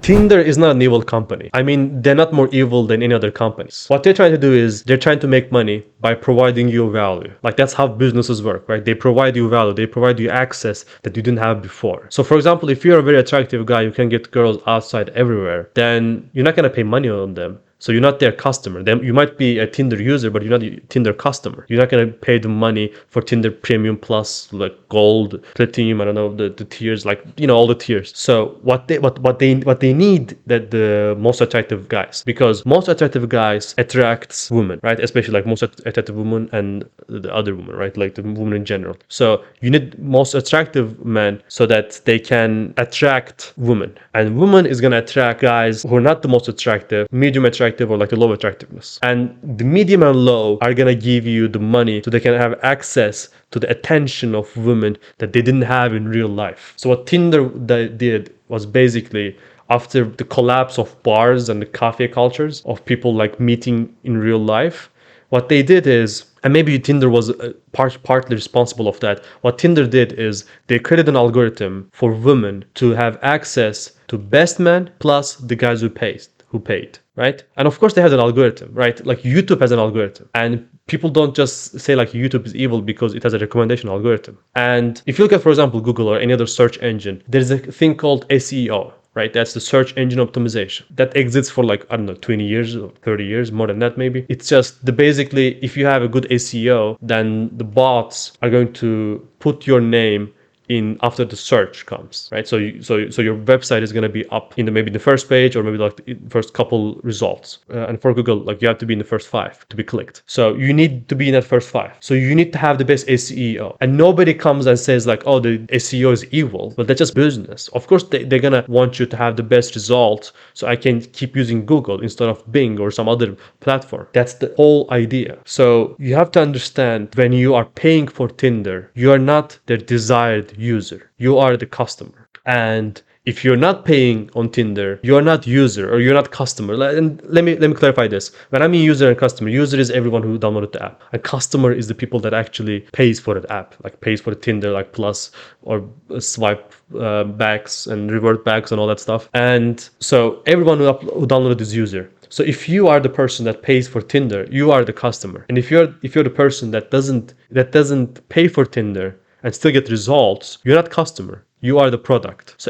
Tinder is not an evil company. I mean, they're not more evil than any other companies. What they're trying to do is they're trying to make money by providing you value. Like that's how businesses work, right? They provide you value. They provide you access that you didn't have before. So for example, if you're a very attractive guy, you can get girls outside everywhere, then you're not going to pay money on them. So you're not their customer. Then you might be a Tinder user, but you're not a Tinder customer. You're not gonna pay the money for Tinder Premium Plus, like Gold, Platinum. I don't know the tiers, like all the tiers. So what they need that the most attractive guys, because most attractive guys attracts women, right? Especially like most attractive women and the other women, right? Like the women in general. So you need most attractive men so that they can attract women, and women is gonna attract guys who are not the most attractive, medium attractive, or like the low attractiveness. And the medium and low are gonna give you the money so they can have access to the attention of women that they didn't have in real life. So what Tinder did was basically, after the collapse of bars and the cafe cultures of people like meeting in real life, what they did is, and maybe Tinder was partly responsible of that. What Tinder did is they created an algorithm for women to have access to best men plus the guys who paid, right? And of course they have an algorithm, right? Like YouTube has an algorithm, and people don't just say like YouTube is evil because it has a recommendation algorithm. And if you look at, for example, Google or any other search engine, there's a thing called SEO, right? That's the search engine optimization that exists for like, I don't know, 20 years or 30 years, more than that maybe. It's just basically, if you have a good SEO, then the bots are going to put your name in after the search comes, right? So your website is going to be up in maybe the first page, or maybe like the first couple results. And for Google, like you have to be in the first 5 to be clicked. So you need to be in that first 5. So you need to have the best SEO. And nobody comes and says like, oh, the SEO is evil. But that's just business. Of course, they're going to want you to have the best results so I can keep using Google instead of Bing or some other platform. That's the whole idea. So you have to understand, when you are paying for Tinder, you are not their desired user. You are the customer. And if you're not paying on Tinder, you're not user or you're not customer. And let me clarify this. When I mean user and customer, user is everyone who downloaded the app, and customer is the people that actually pays for the app, like pays for the Tinder, like plus or swipe backs and revert backs and all that stuff. And so everyone who downloaded is user. So if you are the person that pays for Tinder, you are the customer. And if you're the person that doesn't pay for Tinder and still get results, you're not customer. You are the product. So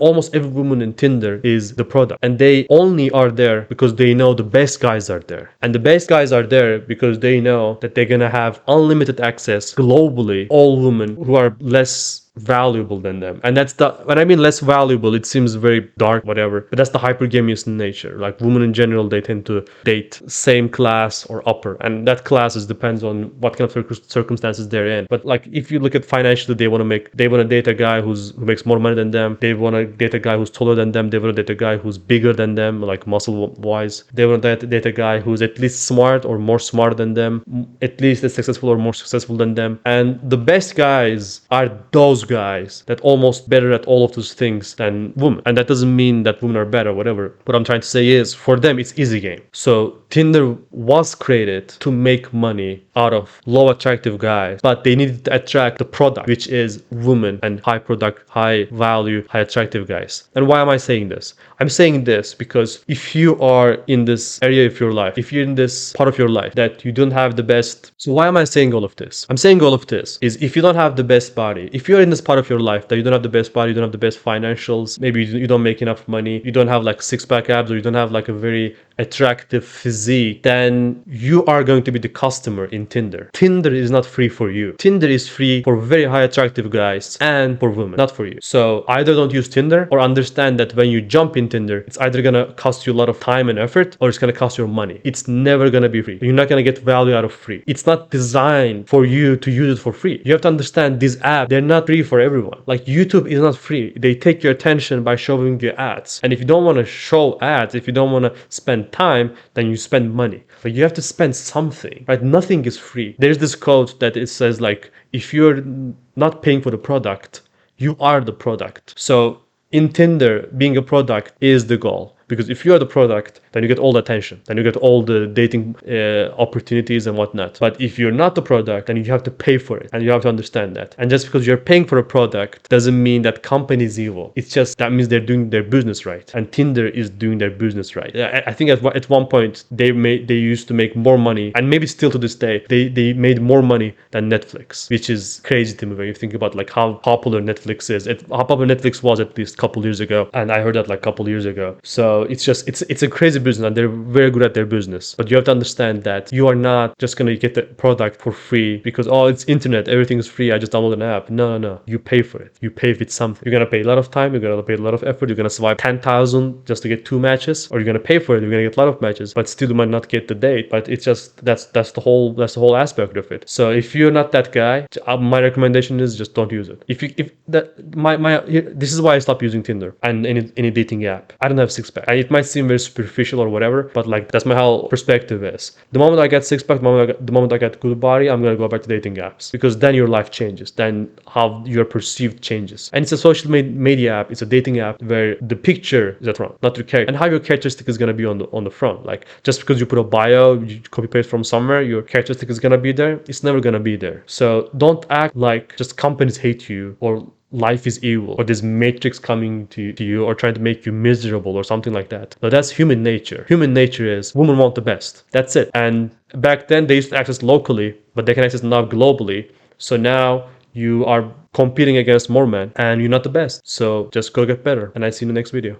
almost every woman in Tinder is the product. And they only are there because they know the best guys are there. And the best guys are there because they know that they're gonna have unlimited access globally, all women who are less valuable than them. And that's when I mean less valuable, it seems very dark, whatever, but that's the hypergamous nature. Like women in general, they tend to date same class or upper, and that classes depends on what kind of circumstances they're in. But like if you look at financially, they want to date a guy who makes more money than them. They want to date a guy who's taller than them. They want to date a guy who's bigger than them, like muscle wise. They want to date a guy who's at least smart or more smart than them, at least as successful or more successful than them. And the best guys are those guys that almost better at all of those things than women. And that doesn't mean that women are better or whatever. What I'm trying to say is, for them, it's easy game. So Tinder was created to make money out of low attractive guys, but they needed to attract the product, which is women and high product, high value, high attractive guys. And why am I saying this? I'm saying this because if you are in this area of your life, if you're in this part of your life that you don't have the best. So why am I saying all of this? I'm saying all of this is, if you don't have the best body, if you're in this part of your life that you don't have the best body, you don't have the best financials, maybe you don't make enough money, you don't have like six-pack abs, or you don't have like a very attractive physique, then you are going to be the customer in Tinder. Tinder is not free for you. Tinder is free for very high attractive guys and for women, not for you. So either don't use Tinder, or understand that when you jump in Tinder, it's either gonna cost you a lot of time and effort, or it's gonna cost you money. It's never gonna be free. You're not gonna get value out of free. It's not designed for you to use it for free. You have to understand, these apps, they're not free for everyone. Like YouTube is not free. They take your attention by showing you ads. And if you don't want to show ads, if you don't want to spend time, then you spend money. But you have to spend something, right? Nothing is free. There's this quote that it says like, if you're not paying for the product, you are the product. So in Tinder, being a product is the goal. Because if you are the product, then you get all the attention, then you get all the dating opportunities and whatnot. But if you're not the product, then you have to pay for it, and you have to understand that. And just because you're paying for a product doesn't mean that company is evil. It's just that means they're doing their business right, and Tinder is doing their business right. I think at one point they used to make more money, and maybe still to this day they made more money than Netflix, which is crazy to me when you think about like how popular Netflix is. How popular Netflix was at least a couple years ago, and I heard that like a couple years ago. So it's a crazy business, and they're very good at their business. But you have to understand that you are not just gonna get the product for free because it's internet, everything is free, I just download an app. No, you pay for it. You pay with something. You're gonna pay a lot of time, you're gonna pay a lot of effort, you're gonna survive 10,000 just to get 2 matches, or you're gonna pay for it, you're gonna get a lot of matches, but still you might not get the date. But it's just that's the whole aspect of it. So if you're not that guy, my recommendation is just don't use it. If that my this is why I stopped using Tinder and any dating app. I don't have six pack, and it might seem very superficial or whatever, but like that's my whole perspective is. The moment I get six pack, the moment I get good body, I'm gonna go back to dating apps, because then your life changes, then how you're perceived changes. And it's a social media app, it's a dating app where the picture is at front, not your character, and how your characteristic is gonna be on the front. Like just because you put a bio, you copy paste from somewhere, your characteristic is gonna be there. It's never gonna be there. So don't act like just companies hate you, or life is evil, or this matrix coming to you or trying to make you miserable or something like that. No, that's human nature. Human nature is women want the best. That's it. And back then they used to access locally, but they can access now globally. So now you are competing against more men and you're not the best. So just go get better. And I see you in the next video.